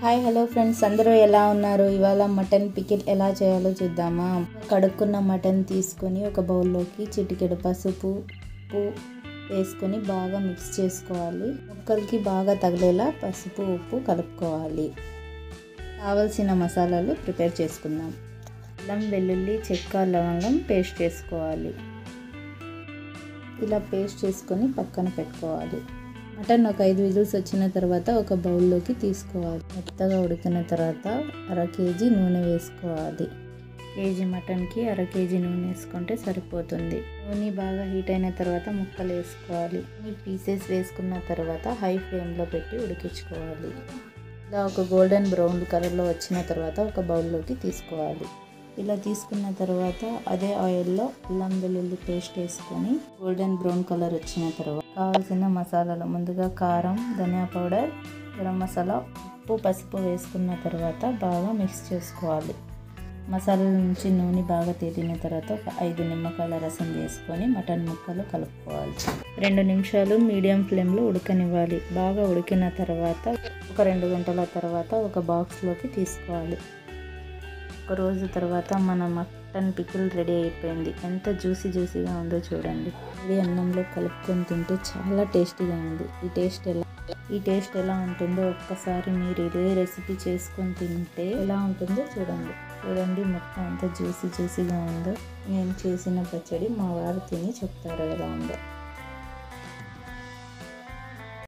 Hi hello friends, అందరూ ఎలా ఉన్నారు? ఇవాళ మటన్ పికిల్ ఎలా చేయాలో చూద్దామా? కడుక్కున్న మటన్ తీసుకొని ఒక బౌల్లోకి చిటికెడు పసుపు, ఉప్పు వేసుకొని బాగా మిక్స్ చేసుకోవాలి. ముక్కలకి బాగా తగిలేలా పసుపు, ఉప్పు కలుపుకోవాలి. కావలసిన మసాలాలు ప్రిపేర్ చేసుకుందాం. అల్లం, వెల్లుల్లి, చెక్క, లవంగం పేస్ట్ చేసుకోవాలి. ఇలా పేస్ట్ చేసుకొని పక్కన పెట్టుకోవాలి. మటన్ ఒక 5 విజిల్స్ వచ్చిన తర్వాత ఒక బౌల్లోకి తీసుకోవాలి. మెత్తగా ఉడికిన తర్వాత 1/2 కేజీ నూనె వేసుకోవాలి. కేజీ మటన్కి 1/2 కేజీ నూనె వేసుకుంటే సరిపోతుంది. నూనె బాగా హీట్ అయిన తర్వాత ముక్కలు వేసుకోవాలి. ఈ పీసెస్ వేసుకున్న తర్వాత హై ఫ్లేమ్లో పెట్టి ఉడికించుకోవాలి. ఇలా ఒక గోల్డెన్ బ్రౌన్ కలర్లో వచ్చిన తర్వాత ఒక బౌల్లోకి తీసుకోవాలి. ఇలా తీసుకున్న తర్వాత అదే ఆయిల్లో అల్లం వెల్లుల్లి పేస్ట్ వేసుకొని గోల్డెన్ బ్రౌన్ కలర్ వచ్చిన తర్వాత కావాల్సిన మసాలాలు ముందుగా కారం, ధనియా పౌడర్, గరం మసాలా, ఉప్పు, పసుపు వేసుకున్న తర్వాత బాగా మిక్స్ చేసుకోవాలి. మసాలాల నుంచి నూనె బాగా తేలిన తర్వాత ఒక 5 నిమ్మకాయల రసం వేసుకొని మటన్ ముక్కలు కలుపుకోవాలి. 2 నిమిషాలు మీడియం ఫ్లేమ్లో ఉడకనివ్వాలి. బాగా ఉడికిన తర్వాత ఒక 2 గంటల తర్వాత ఒక బాక్స్లోకి తీసుకోవాలి. ఒక రోజు తర్వాత మన మటన్ పికిల్ రెడీ అయిపోయింది. ఎంత జ్యూసీగా ఉందో చూడండి. ఇది అన్నంలో కలుపుకొని తింటే చాలా టేస్టీగా ఉంది. ఈ టేస్ట్ ఎలా ఉంటుందో ఒక్కసారి మీరు ఇదే రెసిపీ చేసుకొని తింటే ఎలా ఉంటుందో చూడండి. మొత్తం ఎంత జ్యూసీగా ఉందో. నేను చేసిన పచ్చడి మా వారు తిని చెప్తారు ఎలా ఉందో.